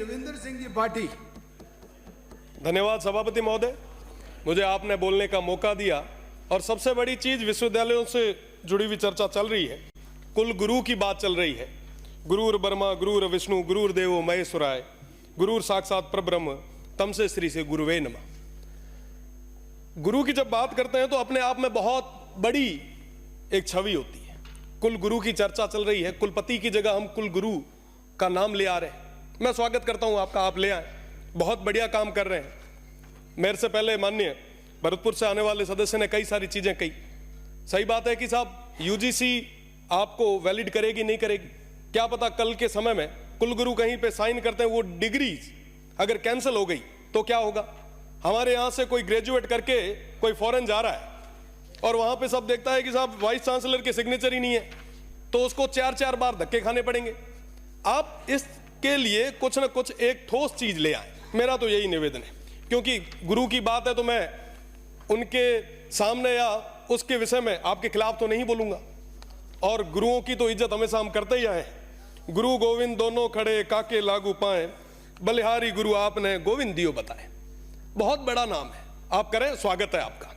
देवेंद्र सिंह जी पाठी। धन्यवाद सभापति महोदय, मुझे आपने बोलने का मौका दिया। और सबसे बड़ी चीज, विश्वविद्यालयों से जुड़ी हुई चर्चा चल रही है, कुल गुरु की बात चल रही है। गुरुर ब्रह्मा गुरुर विष्णु गुरुर देवो महेश्वराय, गुरुर साक्षात परब्रह्म तम से श्री से गुरुवे नमः। गुरु की जब बात करते हैं तो अपने आप में बहुत बड़ी एक छवि होती है। कुल गुरु की चर्चा चल रही है, कुलपति की जगह हम कुल गुरु का नाम ले आ रहे हैं। मैं स्वागत करता हूं आपका, आप ले आए, बहुत बढ़िया काम कर रहे हैं। मेरे से पहले माननीय भरतपुर से आने वाले सदस्य ने कई सारी चीजें कही। सही बात है कि साहब यूजीसी आपको वैलिड करेगी नहीं करेगी, क्या पता कल के समय में कुलगुरु कहीं पे साइन करते हैं, वो डिग्री अगर कैंसिल हो गई तो क्या होगा। हमारे यहां से कोई ग्रेजुएट करके कोई फॉरेन जा रहा है और वहां पे सब देखता है कि साहब वाइस चांसलर के सिग्नेचर ही नहीं है, तो उसको 4-4 बार धक्के खाने पड़ेंगे। आप इसके लिए कुछ ना कुछ एक ठोस चीज ले आए, मेरा तो यही निवेदन है। क्योंकि गुरु की बात है तो मैं उनके सामने या उसके विषय में आपके खिलाफ तो नहीं बोलूंगा, और गुरुओं की तो इज्जत हमेशा हम करते ही आए हैं। गुरु गोविंद दोनों खड़े काके लागू पाए, बलिहारी गुरु आपने गोविंद दियो बताए। बहुत बड़ा नाम है, आप करें, स्वागत है आपका।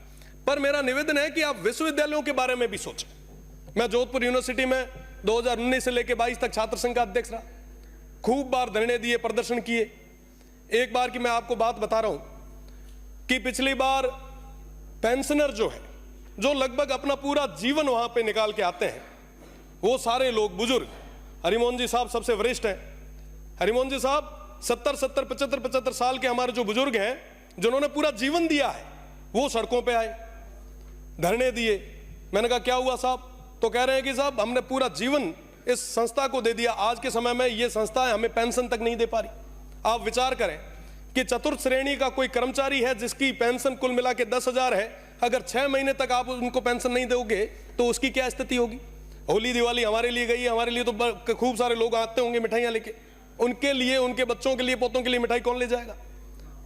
पर मेरा निवेदन है कि आप विश्वविद्यालयों के बारे में भी सोचें। मैं जोधपुर यूनिवर्सिटी में 2019 से लेकर 22 तक छात्र संघ का अध्यक्ष रहा, खूब बार धरने दिए, प्रदर्शन किए। एक बार की मैं आपको बात बता रहा हूं कि पिछली बार पेंशनर जो है, जो लगभग अपना पूरा जीवन वहां पे निकाल के आते हैं, वो सारे लोग बुजुर्ग, हरिमोहन जी साहब सबसे वरिष्ठ हैं। हरिमोहन जी साहब 70, 75 साल के हमारे जो बुजुर्ग हैं, जिन्होंने पूरा जीवन दिया है, वो सड़कों पे आए, धरने दिए। मैंने कहा क्या हुआ साहब, तो कह रहे हैं कि साहब हमने पूरा जीवन इस संस्था को दे दिया, आज के समय में ये संस्था हमें पेंशन तक नहीं दे पा रही। आप विचार करें कि चतुर्थ श्रेणी का कोई कर्मचारी है जिसकी पेंशन कुल मिला के 10,000 है, अगर 6 महीने तक आप उनको पेंशन नहीं दोगे तो उसकी क्या स्थिति होगी। होली दिवाली हमारे लिए गई है, हमारे लिए तो खूब सारे लोग आते होंगे मिठाइयां लेके, उनके लिए, उनके बच्चों के लिए, पोतों के लिए मिठाई कौन ले जाएगा,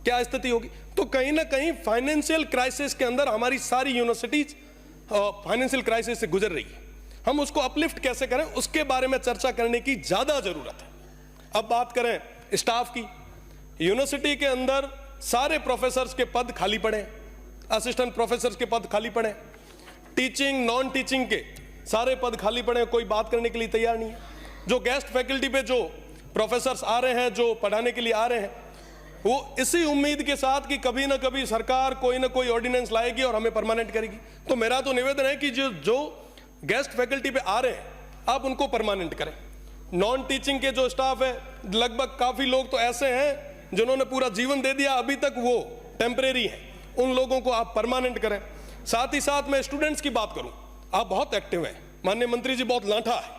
क्या स्थिति होगी। तो कहीं ना कहीं फाइनेंशियल क्राइसिस के अंदर हमारी सारी यूनिवर्सिटीज फाइनेंशियल क्राइसिस से गुजर रही है। हम उसको अपलिफ्ट कैसे करें, उसके बारे में चर्चा करने की ज्यादा जरूरत है। अब बात करें स्टाफ की, यूनिवर्सिटी के अंदर सारे प्रोफेसर्स के पद खाली पड़े, असिस्टेंट प्रोफेसर्स के पद खाली पड़े, टीचिंग नॉन टीचिंग के सारे पद खाली पड़े, कोई बात करने के लिए तैयार नहीं है। जो गेस्ट फैकल्टी पे जो प्रोफेसर्स आ रहे हैं, जो पढ़ाने के लिए आ रहे हैं, वो इसी उम्मीद के साथ कि कभी ना कभी सरकार कोई ना कोई ऑर्डिनेंस लाएगी और हमें परमानेंट करेगी। तो मेरा तो निवेदन है कि जो गेस्ट फैकल्टी पे आ रहे हैं, आप उनको परमानेंट करें। नॉन टीचिंग के जो स्टाफ है, लगभग काफी लोग तो ऐसे हैं जिन्होंने पूरा जीवन दे दिया, अभी तक वो टेम्परेरी है, उन लोगों को आप परमानेंट करें। साथ ही साथ मैं स्टूडेंट्स की बात करूं, आप बहुत एक्टिव हैं, माननीय मंत्री जी बहुत लांठा है।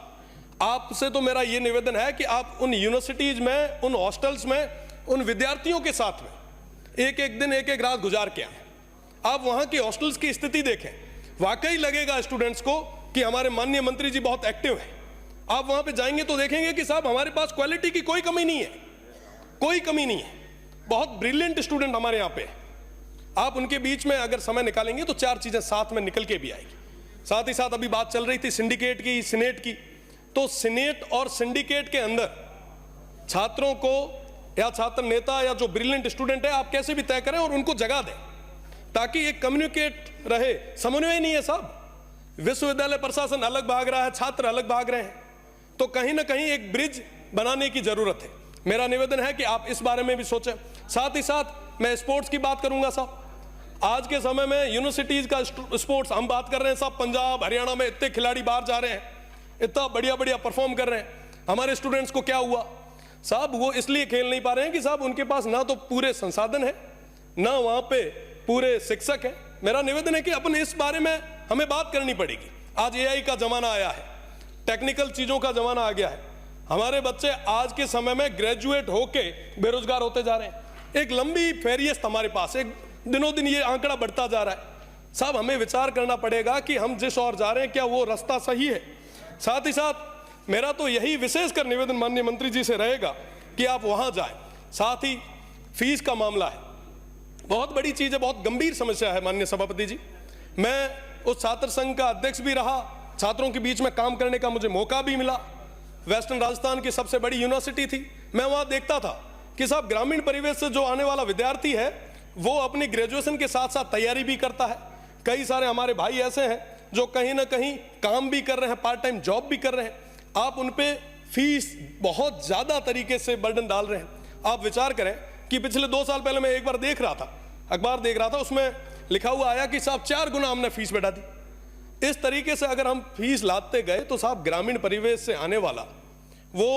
आपसे तो मेरा ये निवेदन है कि आप उन यूनिवर्सिटीज में, उन हॉस्टल्स में, उन विद्यार्थियों के साथ में एक एक दिन, एक एक रात गुजार के आए। आप वहां की हॉस्टल्स की स्थिति देखें, वाकई लगेगा स्टूडेंट्स को कि हमारे माननीय मंत्री जी बहुत एक्टिव हैं। आप वहां पे जाएंगे तो देखेंगे कि साहब हमारे पास क्वालिटी की कोई कमी नहीं है, कोई कमी नहीं है। बहुत ब्रिलियंट स्टूडेंट हमारे यहाँ पे। आप उनके बीच में अगर समय निकालेंगे तो 4 चीजें साथ में निकल के भी आएगी। साथ ही साथ अभी बात चल रही थी सिंडिकेट की, सीनेट की, तो सीनेट और सिंडिकेट के अंदर छात्रों को या छात्र नेता या जो ब्रिलियंट स्टूडेंट है, आप कैसे भी तय करें और उनको जगह दें, ताकि एक कम्युनिकेट रहे। समन्वय नहीं है साहब, विश्वविद्यालय प्रशासन अलग भाग रहा है, छात्र अलग भाग रहे हैं, तो कहीं ना कहीं एक ब्रिज बनाने की जरूरत है। मेरा निवेदन है कि आप इस बारे में भी सोचें। साथ ही साथ मैं स्पोर्ट्स की बात करूंगा साहब। आज के समय में यूनिवर्सिटीज का स्पोर्ट्स हम बात कर रहे हैं साहब, पंजाब हरियाणा में इतने खिलाड़ी बाहर जा रहे हैं, इतना बढ़िया बढ़िया परफॉर्म कर रहे हैं। हमारे स्टूडेंट्स को क्या हुआ साहब, वो इसलिए खेल नहीं पा रहे हैं कि साहब उनके पास ना तो पूरे संसाधन है, ना वहां पे पूरे शिक्षक है। मेरा निवेदन है कि अपन इस बारे में हमें बात करनी पड़ेगी। आज एआई का जमाना आया है, टेक्निकल चीजों का जमाना आ गया है। हमारे बच्चे आज के समय में ग्रेजुएट होके बेरोजगार होते जा रहे हैं। एक लंबी फेरियस्त हमारे पास, एक दिनों दिन ये आंकड़ा बढ़ता जा रहा है। साहब हमें विचार करना पड़ेगा कि हम जिस ओर जा रहे हैं, क्या वो रास्ता सही है। साथ ही साथ मेरा तो यही विशेषकर निवेदन माननीय मंत्री जी से रहेगा कि आप वहां जाएं। साथ ही फीस का मामला है, बहुत बड़ी चीज है, बहुत गंभीर समस्या है माननीय सभापति जी। मैं उस छात्र संघ का अध्यक्ष भी रहा, छात्रों के बीच में काम करने का मुझे मौका भी मिला। वेस्टर्न राजस्थान की सबसे बड़ी यूनिवर्सिटी थी, मैं वहां देखता था कि साहब ग्रामीण परिवेश से जो आने वाला विद्यार्थी है वो अपनी ग्रेजुएशन के साथ साथ तैयारी भी करता है। कई सारे हमारे भाई ऐसे हैं जो कहीं ना कहीं काम भी कर रहे हैं, पार्ट टाइम जॉब भी कर रहे हैं। आप उन पे फीस बहुत ज्यादा तरीके से बर्डन डाल रहे हैं। आप विचार करें कि पिछले 2 साल पहले मैं एक बार देख रहा था, अखबार देख रहा था, उसमें लिखा हुआ आया कि साहब 4 गुना हमने फीस बढ़ा दी। इस तरीके से अगर हम फीस लाते गए तो साहब ग्रामीण परिवेश से आने वाला वो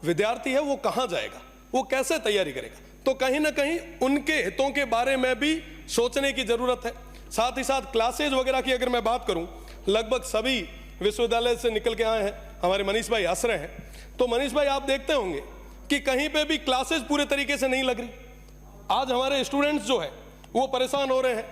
विद्यार्थी है वो कहां जाएगा, वो कैसे तैयारी करेगा? तो कहीं ना कहीं उनके हितों के बारे में भी सोचने की जरूरत है। साथ ही साथ क्लासेज वगैरह की अगर मैं बात करूं, लगभग सभी विश्वविद्यालय से निकल के आए हैं, हमारे मनीष भाई हंस रहे हैं। तो मनीष भाई आप देखते होंगे कि कहीं पे भी क्लासेज पूरे तरीके से नहीं लग रही। आज हमारे स्टूडेंट्स जो है वो परेशान हो रहे हैं।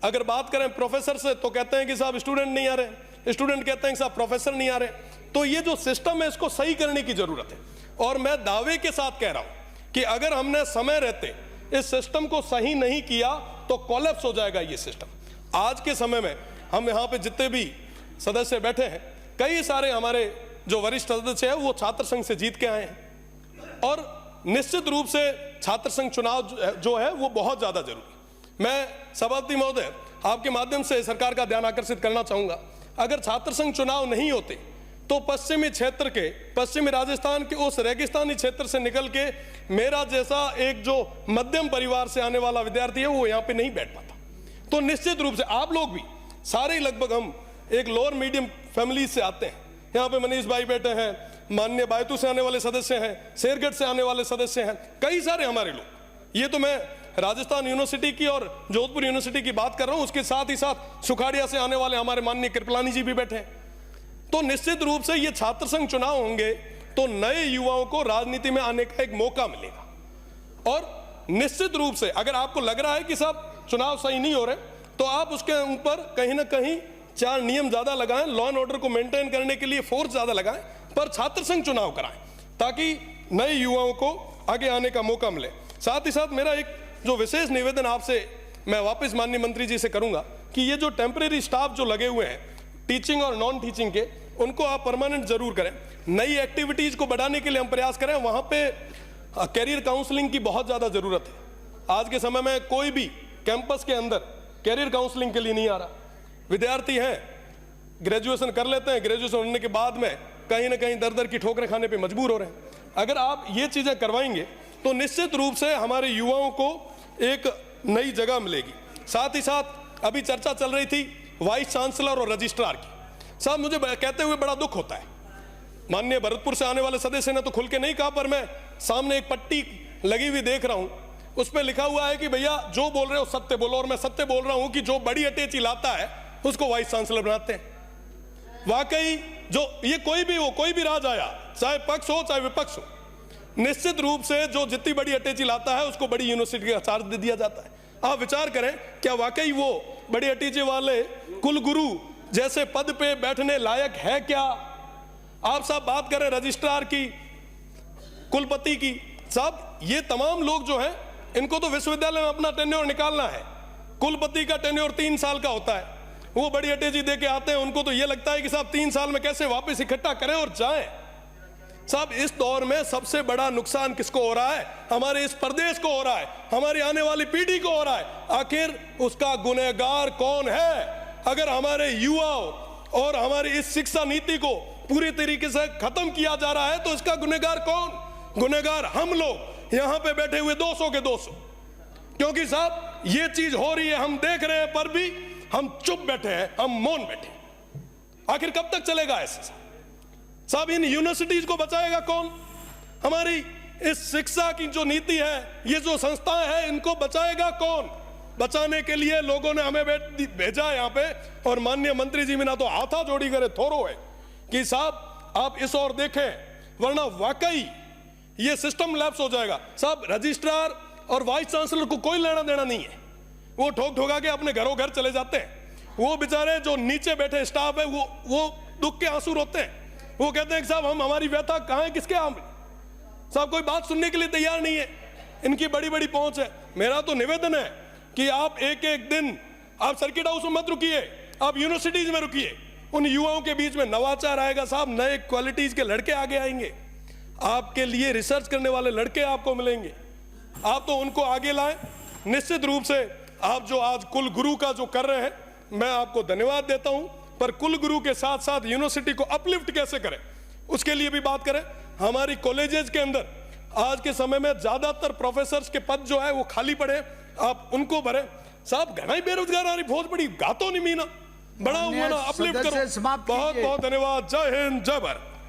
अगर बात करें प्रोफेसर से तो कहते हैं कि साहब स्टूडेंट नहीं आ रहे, स्टूडेंट कहते हैं कि साहब प्रोफेसर नहीं आ रहे। तो ये जो सिस्टम है इसको सही करने की जरूरत है। और मैं दावे के साथ कह रहा हूं कि अगर हमने समय रहते इस सिस्टम को सही नहीं किया तो कोलैप्स हो जाएगा ये सिस्टम। आज के समय में हम यहाँ पे जितने भी सदस्य बैठे हैं, कई सारे हमारे जो वरिष्ठ सदस्य हैं वो छात्र संघ से जीत के आए हैं और निश्चित रूप से छात्र संघ चुनाव जो है वो बहुत ज्यादा जरूरी। मैं सभापति महोदय आपके माध्यम से सरकार का ध्यान आकर्षित करना चाहूंगा, अगर छात्र संघ चुनाव नहीं होते तो पश्चिमी क्षेत्र के, पश्चिमी राजस्थान के उस रेगिस्तानी क्षेत्र से निकल के मेरा जैसा एक जो मध्यम परिवार से आने वाला विद्यार्थी है वो यहाँ पे नहीं बैठ पाता। तो निश्चित रूप से आप लोग भी सारे लगभग हम एक लोअर मीडियम फैमिली से आते हैं। यहाँ पे मनीष भाई बैठे हैं, माननीय बायतू से आने वाले सदस्य हैं, शेरगढ़ से आने वाले सदस्य हैं, कई सारे हमारे लोग। ये तो मैं राजस्थान यूनिवर्सिटी की और जोधपुर यूनिवर्सिटी की बात कर रहा हूं, उसके साथ ही साथ सुखाड़िया से आने वाले हमारे माननीय कृपलानी जी भी बैठे हैं। तो निश्चित रूप से ये छात्र संघ चुनाव होंगे तो नए युवाओं को राजनीति में आने का एक मौका मिलेगा। और निश्चित रूप से अगर आपको लग रहा है कि साहब चुनाव सही नहीं हो रहे तो आप उसके ऊपर कहीं ना कहीं 4 नियम ज्यादा लगाएं, लॉ एंड ऑर्डर को मेंटेन करने के लिए फोर्स ज्यादा लगाएं, पर छात्र संघ चुनाव कराएं ताकि नए युवाओं को आगे आने का मौका मिले। साथ ही साथ मेरा एक जो विशेष निवेदन आपसे मैं वापस माननीय मंत्री जी से करूंगा कि ये जो टेम्परेरी स्टाफ जो लगे हुए हैं टीचिंग और नॉन टीचिंग के, उनको आप परमानेंट जरूर करें। नई एक्टिविटीज को बढ़ाने के लिए हम प्रयास करें। वहां पे कैरियर काउंसलिंग की बहुत ज्यादा जरूरत है। आज के समय में कोई भी कैंपस के अंदर कैरियर काउंसलिंग के लिए नहीं आ रहा। विद्यार्थी हैं, ग्रेजुएशन कर लेते हैं, ग्रेजुएशन होने के बाद में कहीं ना कहीं दर दर की ठोकरें खाने पे मजबूर हो रहे हैं। अगर आप ये चीजें करवाएंगे तो निश्चित रूप से हमारे युवाओं को एक नई जगह मिलेगी। साथ ही साथ अभी चर्चा चल रही थी वाइस चांसलर और रजिस्ट्रार की। साहब मुझे कहते हुए बड़ा दुख होता है, माननीय भरतपुर से आने वाले सदस्य ने तो खुल के नहीं कहा, पर मैं सामने एक पट्टी लगी हुई देख रहा हूं, उस पर लिखा हुआ है कि भैया जो बोल रहे हो सत्य बोलो। और मैं सत्य बोल रहा हूं कि जो बड़ी अटैची लाता है उसको वाइस चांसलर बनाते हैं। वाकई जो ये कोई भी हो, कोई भी राज आया, चाहे पक्ष हो चाहे विपक्ष हो, निश्चित रूप से जो जितनी बड़ी अटैची लाता है उसको बड़ी यूनिवर्सिटी का चार्ज दे दिया जाता है। आप विचार करें, क्या वाकई वो बड़ी अटैची वाले कुलगुरु जैसे पद पे बैठने लायक है क्या? आप साहब बात करें रजिस्ट्रार की, कुलपति की, साहब ये तमाम लोग जो हैं इनको तो विश्वविद्यालय में अपना टेन्योर निकालना है। कुलपति का टेन्योर 3 साल का होता है, वो बड़ी अटैची दे के आते हैं, उनको तो ये लगता है कि साहब 3 साल में कैसे वापस इकट्ठा करें और जाएं। साहब इस दौर में सबसे बड़ा नुकसान किसको हो रहा है? हमारे इस प्रदेश को हो रहा है, हमारी आने वाली पीढ़ी को हो रहा है। आखिर उसका गुनहगार कौन है? अगर हमारे युवाओं और हमारी इस शिक्षा नीति को पूरी तरीके से खत्म किया जा रहा है तो इसका गुनहगार कौन? गुनहगार हम लोग यहां पे बैठे हुए 200 के 200, क्योंकि साहब ये चीज हो रही है, हम देख रहे हैं, पर भी हम चुप बैठे हैं, हम मौन बैठे। आखिर कब तक चलेगा ऐसा? साहब इन यूनिवर्सिटीज को बचाएगा कौन? हमारी इस शिक्षा की जो नीति है, ये जो संस्थाएं हैं, इनको बचाएगा कौन? बचाने के लिए लोगों ने हमें भेजा यहाँ पे, और माननीय मंत्री जी बिना तो हाथा जोड़ी करे थोरो है कि साहब आप इस ओर देखें, वरना वाकई ये सिस्टम लैप्स हो जाएगा। साहब रजिस्ट्रार और वाइस चांसलर को कोई लेना देना नहीं है, वो ठोक ठोका के अपने घरों घर चले जाते हैं। वो बेचारे जो नीचे बैठे स्टाफ है वो दुख के आंसू रोते हैं। वो कहते हैं कि साहब हम हमारी व्यथा कहाँ है, किसके आम? साहब कोई बात सुनने के लिए तैयार नहीं है। इनकी बड़ी बड़ी पहुंच है। मेरा तो निवेदन है कि आप एक एक दिन आप सर्किट हाउस में मत रुकिए, आप यूनिवर्सिटीज में रुकिए। उन युवाओं के बीच में नवाचार आएगा साहब, नए क्वालिटीज के लड़के आगे आएंगे, आपके लिए रिसर्च करने वाले लड़के आपको मिलेंगे, आप तो उनको आगे लाएं। निश्चित रूप से आप जो आज कुल गुरु का जो कर रहे हैं, मैं आपको धन्यवाद देता हूं, पर कुल गुरु के साथ साथ यूनिवर्सिटी को अपलिफ्ट कैसे करें उसके लिए भी बात करें। हमारी कॉलेजेस के अंदर आज के समय में ज्यादातर प्रोफेसर्स के पद जो है वो खाली पड़े, आप उनको भरें। साहब घना ही बेरोजगार आ रही, बहुत बड़ी गातो नहीं मीना, बड़ा हुआ ना, अपलिफ्ट करो। बहुत बहुत धन्यवाद। जय हिंद, जय भारत।